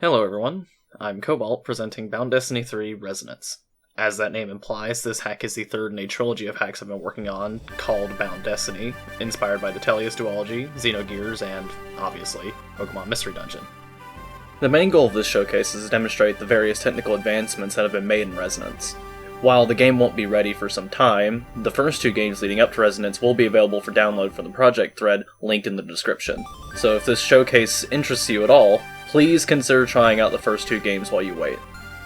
Hello everyone, I'm Cobalt, presenting Bound Destiny 3 Resonance. As that name implies, this hack is the third in a trilogy of hacks I've been working on, called Bound Destiny, inspired by the Tellius duology, Xenogears, and, obviously, Pokemon Mystery Dungeon. The main goal of this showcase is to demonstrate the various technical advancements that have been made in Resonance. While the game won't be ready for some time, the first two games leading up to Resonance will be available for download from the project thread linked in the description. So if this showcase interests you at all, please consider trying out the first two games while you wait.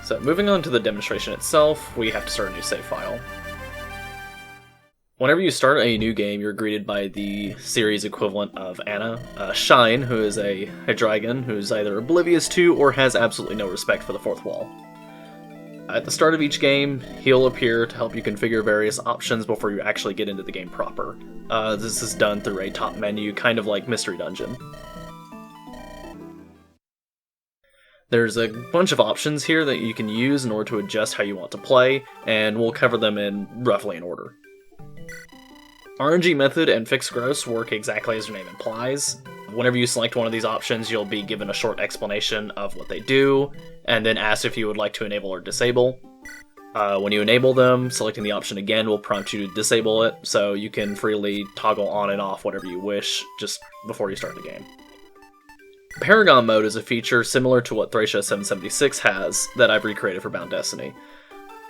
So moving on to the demonstration itself, we have to start a new save file. Whenever you start a new game, you're greeted by the series equivalent of Anna, Shine, who is a dragon who's either oblivious to or has absolutely no respect for the fourth wall. At the start of each game, he'll appear to help you configure various options before you actually get into the game proper. This is done through a top menu, kind of like Mystery Dungeon. There's a bunch of options here that you can use in order to adjust how you want to play, and we'll cover them roughly in order. RNG method and fixed gross work exactly as their name implies. Whenever you select one of these options, you'll be given a short explanation of what they do, and then asked if you would like to enable or disable. When you enable them, selecting the option again will prompt you to disable it, so you can freely toggle on and off whatever you wish just before you start the game. Paragon mode is a feature similar to what Thracia 776 has that I've recreated for Bound Destiny.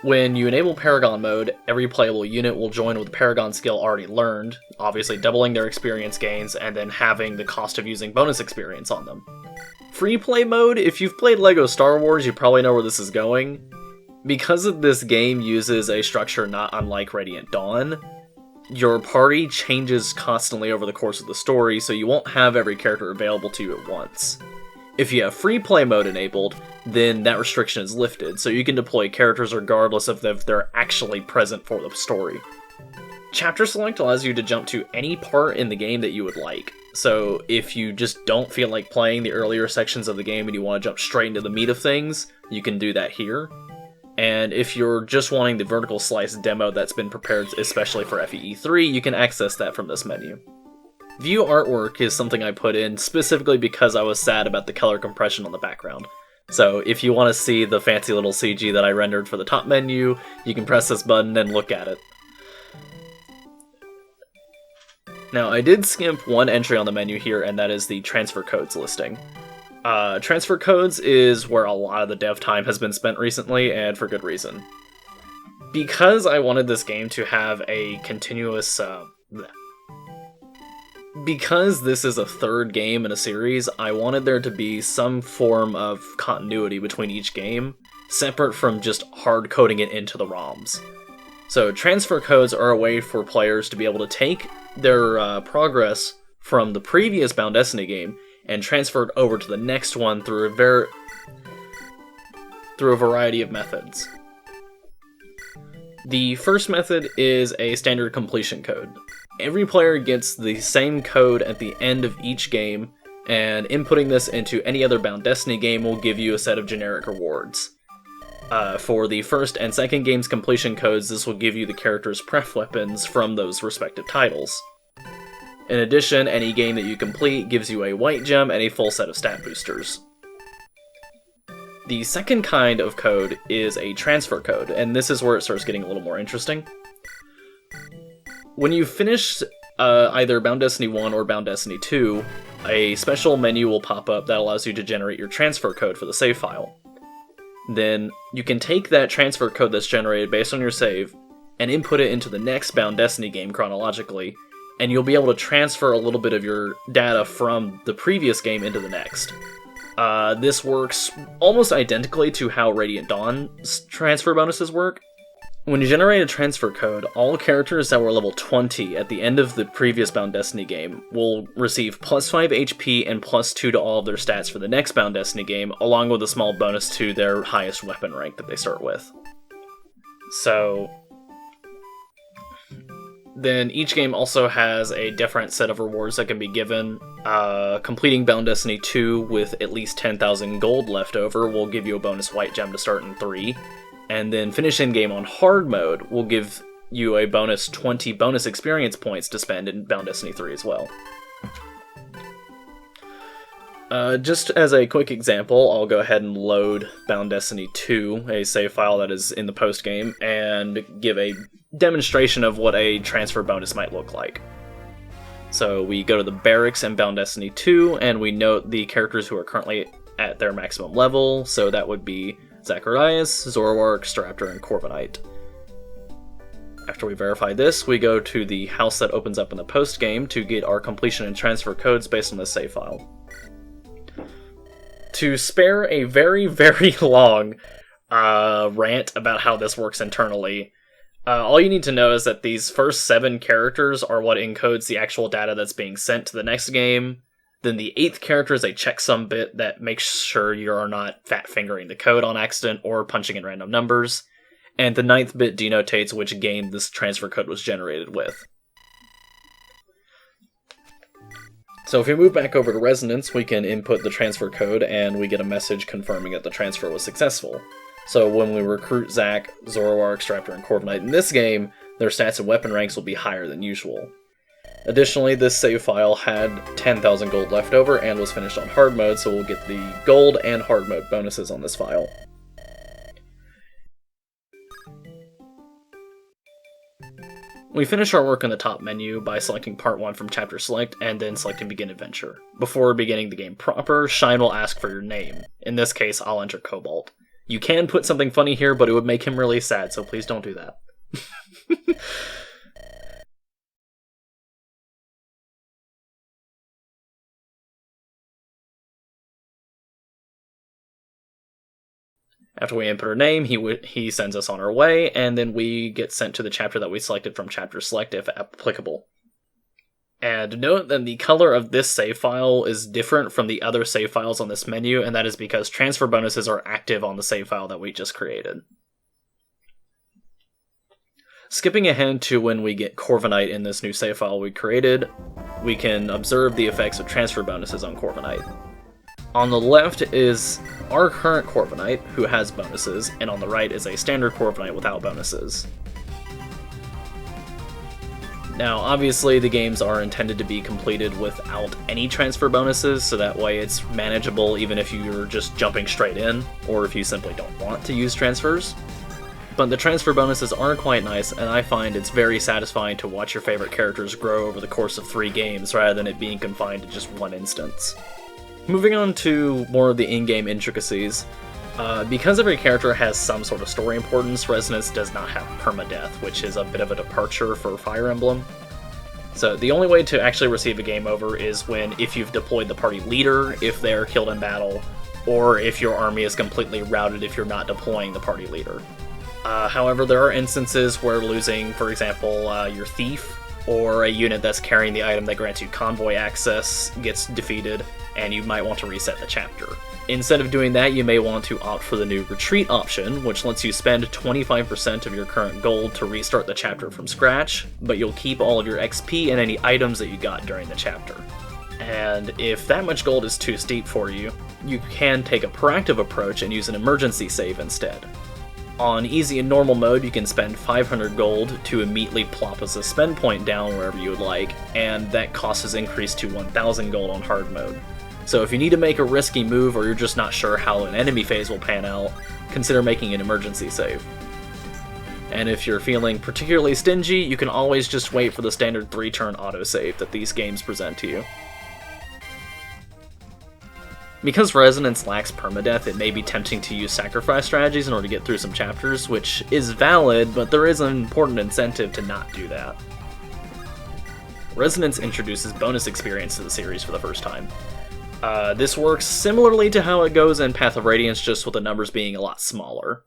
When you enable Paragon mode, every playable unit will join with a Paragon skill already learned, obviously doubling their experience gains and then halving the cost of using bonus experience on them. Free play mode, if you've played LEGO Star Wars, you probably know where this is going. Because this game uses a structure not unlike Radiant Dawn, your party changes constantly over the course of the story, so you won't have every character available to you at once. If you have free play mode enabled, then that restriction is lifted, so you can deploy characters regardless of if they're actually present for the story. Chapter Select allows you to jump to any part in the game that you would like, so if you just don't feel like playing the earlier sections of the game and you want to jump straight into the meat of things, you can do that here. And if you're just wanting the vertical slice demo that's been prepared especially for FEE3, you can access that from this menu. View artwork is something I put in specifically because I was sad about the color compression on the background. So if you want to see the fancy little CG that I rendered for the top menu, you can press this button and look at it. Now, I did skimp one entry on the menu here, and that is the transfer codes listing. Transfer codes is where a lot of the dev time has been spent recently, and for good reason. Because I wanted this game to have a continuous... Because this is a third game in a series, I wanted there to be some form of continuity between each game, separate from just hard-coding it into the ROMs. So transfer codes are a way for players to be able to take their progress from the previous Bound Destiny game and transfer it over to the next one through a variety of methods. The first method is a standard completion code. Every player gets the same code at the end of each game, and inputting this into any other Bound Destiny game will give you a set of generic rewards. For the first and second game's completion codes, this will give you the character's pref weapons from those respective titles. In addition, any game that you complete gives you a white gem and a full set of stat boosters. The second kind of code is a transfer code, and this is where it starts getting a little more interesting. When you finish either Bound Destiny 1 or Bound Destiny 2, a special menu will pop up that allows you to generate your transfer code for the save file. Then, you can take that transfer code that's generated based on your save, and input it into the next Bound Destiny game chronologically, and you'll be able to transfer a little bit of your data from the previous game into the next. This works almost identically to how Radiant Dawn's transfer bonuses work. When you generate a transfer code, all characters that were level 20 at the end of the previous Bound Destiny game will receive plus 5 HP and plus 2 to all of their stats for the next Bound Destiny game, along with a small bonus to their highest weapon rank that they start with. So then each game also has a different set of rewards that can be given. Completing Bound Destiny 2 with at least 10,000 gold left over will give you a bonus white gem to start in 3. And then finishing the game on hard mode will give you a bonus 20 bonus experience points to spend in Bound Destiny 3 as well. Just as a quick example, I'll go ahead and load Bound Destiny 2, a save file that is in the post-game, and give a demonstration of what a transfer bonus might look like. So we go to the barracks in Bound Destiny 2, and we note the characters who are currently at their maximum level, so that would be Zacharias, Zoroark, Staraptor, and Corviknight. After we verify this, we go to the house that opens up in the post-game to get our completion and transfer codes based on this save file. To spare a very, very long rant about how this works internally, all you need to know is that these first 7 characters are what encodes the actual data that's being sent to the next game. Then the 8th character is a checksum bit that makes sure you are not fat-fingering the code on accident or punching in random numbers. And the 9th bit denotates which game this transfer code was generated with. So if we move back over to Resonance, we can input the transfer code and we get a message confirming that the transfer was successful. So when we recruit Zac, Zoroark, Staraptor, and Corviknight in this game, their stats and weapon ranks will be higher than usual. Additionally, this save file had 10,000 gold left over and was finished on hard mode, so we'll get the gold and hard mode bonuses on this file. We finish our work in the top menu by selecting Part 1 from Chapter Select and then selecting Begin Adventure. Before beginning the game proper, Shine will ask for your name. In this case, I'll enter Cobalt. You can put something funny here, but it would make him really sad, so please don't do that. After we input our name, he sends us on our way, and then we get sent to the chapter that we selected from Chapter Select if applicable. And note that the color of this save file is different from the other save files on this menu, and that is because transfer bonuses are active on the save file that we just created. Skipping ahead to when we get Corviknight in this new save file we created, we can observe the effects of transfer bonuses on Corviknight. On the left is our current Corviknight, who has bonuses, and on the right is a standard Corviknight without bonuses. Now, obviously, the games are intended to be completed without any transfer bonuses, so that way it's manageable even if you're just jumping straight in, or if you simply don't want to use transfers. But the transfer bonuses are quite nice, and I find it's very satisfying to watch your favorite characters grow over the course of 3 games, rather than it being confined to just one instance. Moving on to more of the in-game intricacies, because every character has some sort of story importance, Resonance does not have permadeath, which is a bit of a departure for Fire Emblem. So the only way to actually receive a game over is if you've deployed the party leader, if they're killed in battle, or if your army is completely routed if you're not deploying the party leader. However, there are instances where losing, for example, your thief, or a unit that's carrying the item that grants you convoy access gets defeated, and you might want to reset the chapter. Instead of doing that, you may want to opt for the new retreat option, which lets you spend 25% of your current gold to restart the chapter from scratch, but you'll keep all of your XP and any items that you got during the chapter. And if that much gold is too steep for you, you can take a proactive approach and use an emergency save instead. On easy and normal mode, you can spend 500 gold to immediately plop a suspend point down wherever you would like, and that cost is increased to 1000 gold on hard mode. So if you need to make a risky move or you're just not sure how an enemy phase will pan out, consider making an emergency save. And if you're feeling particularly stingy, you can always just wait for the standard 3-turn autosave that these games present to you. Because Resonance lacks permadeath, it may be tempting to use sacrifice strategies in order to get through some chapters, which is valid, but there is an important incentive to not do that. Resonance introduces bonus experience to the series for the first time. This works similarly to how it goes in Path of Radiance, just with the numbers being a lot smaller.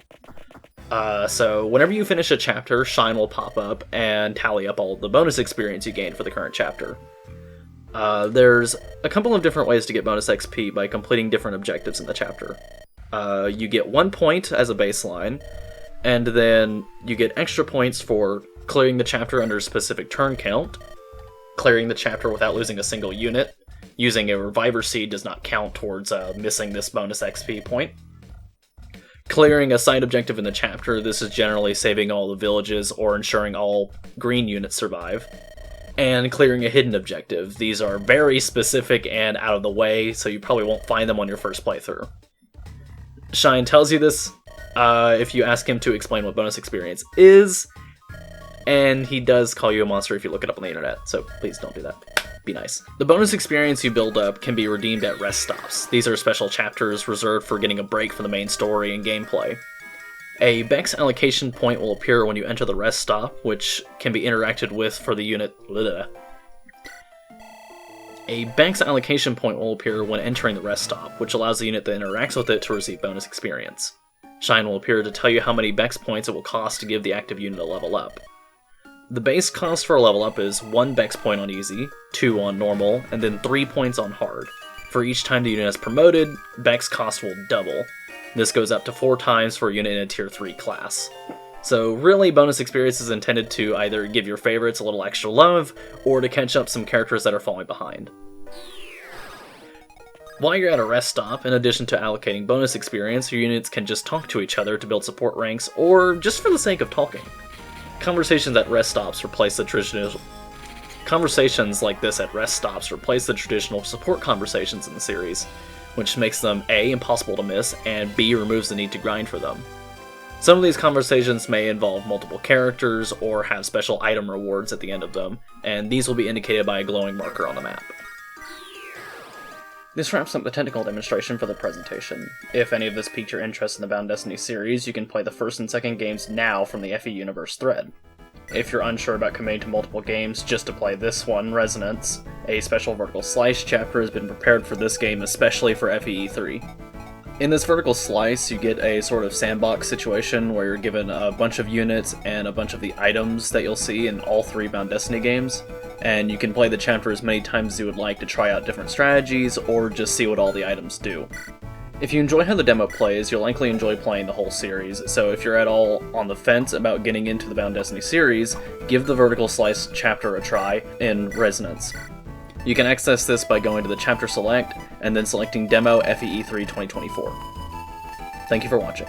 So whenever you finish a chapter, Shine will pop up and tally up all of the bonus experience you gained for the current chapter. There's a couple of different ways to get bonus XP by completing different objectives in the chapter. You get 1 point as a baseline, and then you get extra points for clearing the chapter under a specific turn count, clearing the chapter without losing a single unit. Using a Reviver Seed does not count towards missing this bonus XP point. Clearing a side objective in the chapter, this is generally saving all the villages or ensuring all green units survive. and clearing a hidden objective. These are very specific and out of the way, so you probably won't find them on your first playthrough. Shine tells you this if you ask him to explain what bonus experience is, and he does call you a monster if you look it up on the internet, so please don't do that. Be nice. The bonus experience you build up can be redeemed at rest stops. These are special chapters reserved for getting a break from the main story and gameplay. A Bex allocation point will appear when you enter the rest stop, which can be interacted with for the unit. A Bex allocation point will appear when entering the rest stop, which allows the unit that interacts with it to receive bonus experience. Shine will appear to tell you how many Bex points it will cost to give the active unit a level up. The base cost for a level up is 1 Bex point on easy, 2 on normal, and then 3 points on hard. For each time the unit is promoted, Bex cost will double. This goes up to 4 times for a unit in a tier 3 class. So really, bonus experience is intended to either give your favorites a little extra love, or to catch up some characters that are falling behind. While you're at a rest stop, in addition to allocating bonus experience, your units can just talk to each other to build support ranks, or just for the sake of talking. Conversations at rest stops replace the traditional... Conversations like this at rest stops replace the traditional support conversations in the series, which makes them A, impossible to miss, and B, removes the need to grind for them. Some of these conversations may involve multiple characters, or have special item rewards at the end of them, and these will be indicated by a glowing marker on the map. This wraps up the technical demonstration for the presentation. If any of this piqued your interest in the Bound Destiny series, you can play the first and second games now from the FE Universe thread. If you're unsure about committing to multiple games just to play this one, Resonance, a special vertical slice chapter has been prepared for this game especially for FEE3. In this vertical slice, you get a sort of sandbox situation where you're given a bunch of units and a bunch of the items that you'll see in all 3 Bound Destiny games, and you can play the chapter as many times as you would like to try out different strategies or just see what all the items do. If you enjoy how the demo plays, you'll likely enjoy playing the whole series, so if you're at all on the fence about getting into the Bound Destiny series, give the vertical slice chapter a try in Resonance. You can access this by going to the chapter select, and then selecting Demo FEE3 2024. Thank you for watching.